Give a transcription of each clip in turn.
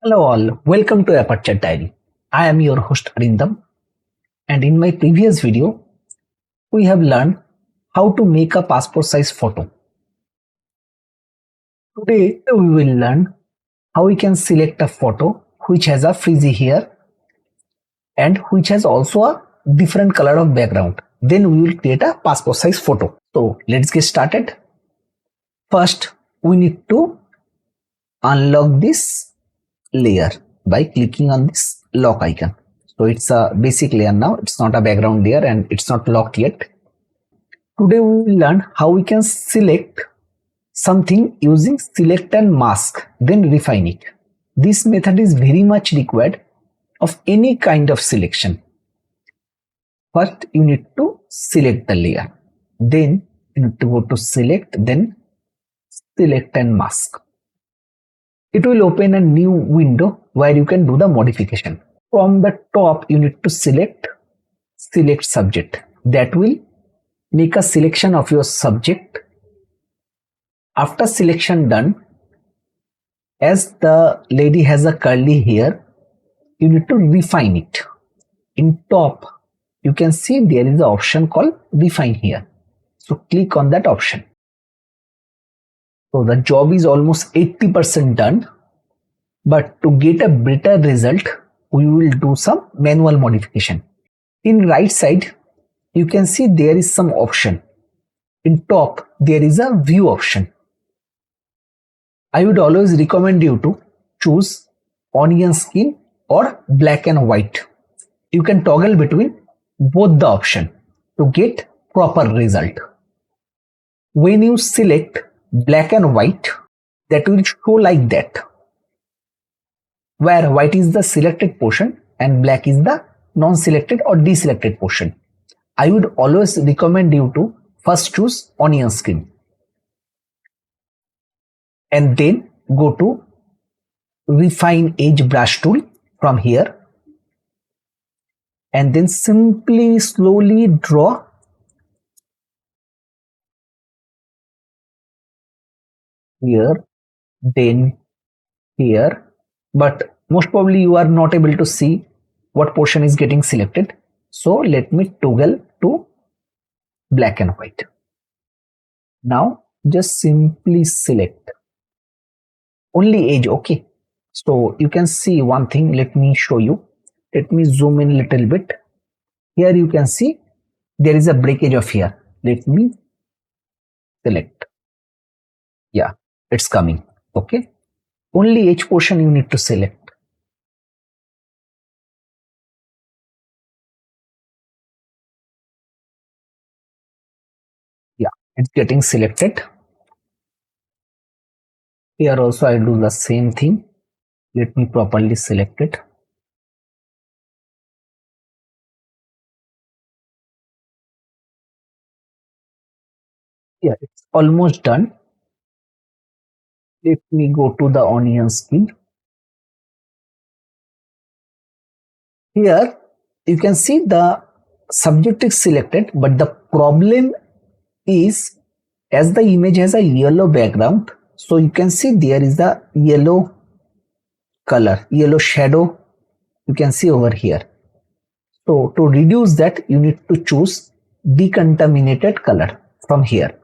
Hello all, welcome to Aperture Diary. I am your host Arindam, and in my previous video we have learned how to make a passport size photo. Today we will learn how we can select a photo which has a frizzy hair and which has also a different color of background. Then we will create a passport size photo. So let's get started. First we need to unlock this layer by clicking on this lock icon. So it's a basic layer now, it's not a background layer and it's not locked yet. Today we will learn how we can select something using select and mask, then refine it. This method is very much required of any kind of selection. First you need to select the layer, then you need to go to select, then select and mask. It will open a new window where you can do the modification. From the top you need to select subject. That will make a selection of your subject. After selection done, as the lady has a curly hair, you need to refine it. In top you can see there is an option called refine here. So click on that option. So the job is almost 80% done, but to get a better result, we will do some manual modification. In right side, you can see there is some option. In top, there is a view option. I would always recommend you to choose onion skin or black and white. You can toggle between both the option to get proper result. When you select black and white, that will show like that, where white is the selected portion and black is the non-selected or deselected portion. I would always recommend you to first choose onion skin and then go to refine edge brush tool from here and then simply slowly draw here, then here, but most probably you are not able to see what portion is getting selected. So let me toggle to black and white. Now just simply select only edge. Okay, so you can see one thing. Let me show you. Let me zoom in a little bit. Here you can see there is a breakage of here. Let me select. Yeah, it's coming. Okay, only edge portion you need to select. Yeah, it's getting selected. Here also I do the same thing. Let me properly select it. Yeah, it's almost done. Let me go to the onion skin. Here you can see the subject is selected, but the problem is as the image has a yellow background, so you can see there is the yellow color, yellow shadow you can see over here. So to reduce that, you need to choose decontaminated color from here.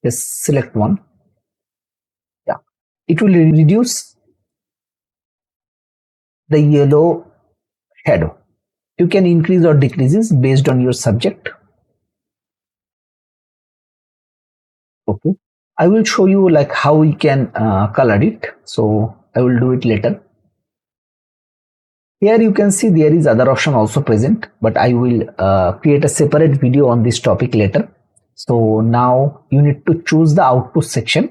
Just select one. Yeah, it will reduce the yellow shadow. You can increase or decreases based on your subject. Okay, I will show you like how we can color it. So I will do it later. Here you can see there is other option also present, but I will create a separate video on this topic later. So now you need to choose the output section.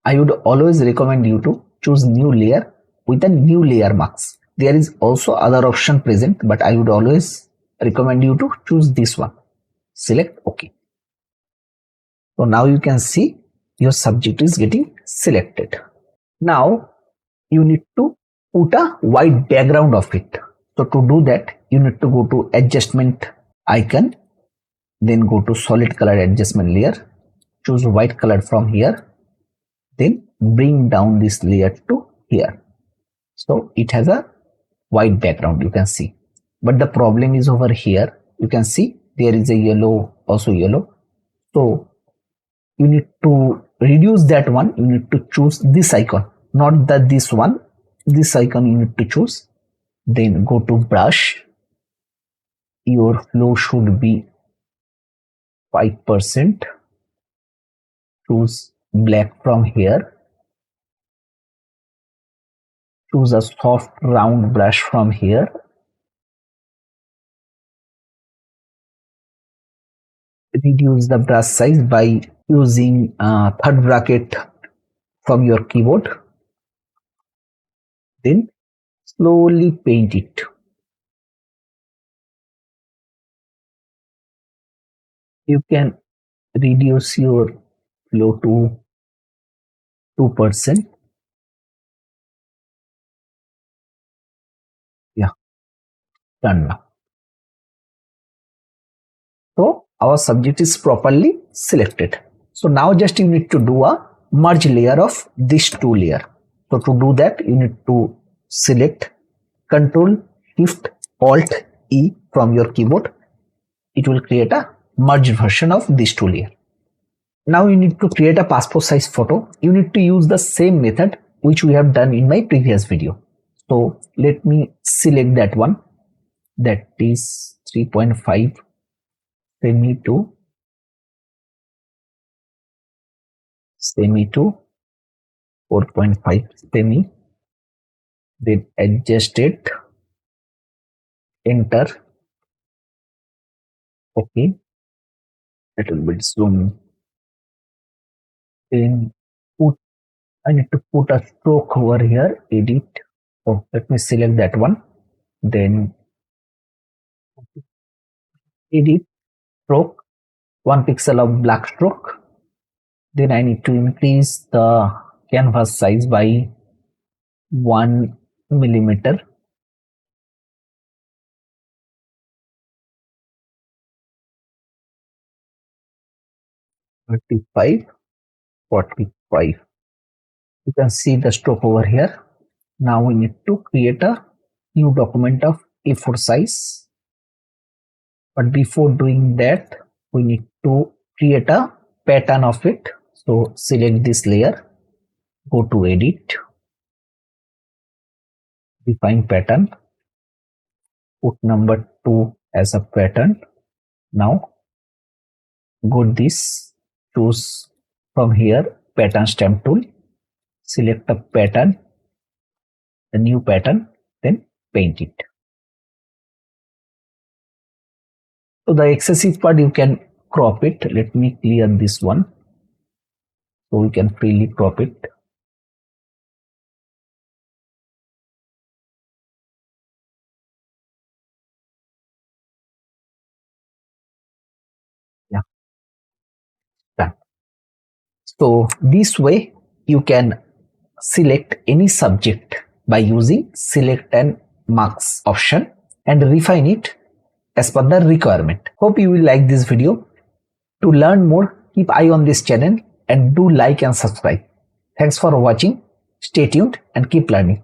I would always recommend you to choose new layer with a new layer marks. There is also other option present, but I would always recommend you to choose this one. Select OK. So now you can see your subject is getting selected. Now you need to put a white background of it. So to do that, you need to go to adjustment icon, then go to solid color adjustment layer, choose white color from here, then bring down this layer to here. So it has a white background, you can see. But the problem is over here. You can see there is a yellow, also yellow. So you need to reduce that one. You need to choose this icon, not this one. This icon you need to choose. Then go to brush. Your flow should be 5%. Choose black from here. Choose a soft round brush from here. Reduce the brush size by using third bracket from your keyboard. Then slowly paint it. You can reduce your flow to 2%. Yeah, done now. So our subject is properly selected. So now just you need to do a merge layer of these two layers. So to do that, you need to select Ctrl Shift Alt E from your keyboard. It will create a merged version of these two layers. Now you need to create a passport size photo. You need to use the same method which we have done in my previous video. So let me select that one. That is 3.5 semi to 4.5 semi. Then adjust it. Enter. Okay. Little bit zoom. Then I need to put a stroke over here. Edit. Oh, let me select that one. Then edit stroke. 1 pixel of black stroke. Then I need to increase the canvas size by 1 millimeter. 35, 45. You can see the stroke over here. Now we need to create a new document of A4 size. But before doing that, we need to create a pattern of it. So select this layer, go to edit, define pattern, put number 2 as a pattern. Now go this, choose from here pattern stamp tool, select a pattern, the new pattern, then paint it. So the excessive part you can crop it. Let me clear this one so we can freely crop it. Yeah, done. So this way you can select any subject by using select and marks option and refine it as per the requirement. Hope you will like this video. To learn more, keep eye on this channel and do like and subscribe. Thanks for watching. Stay tuned and keep learning.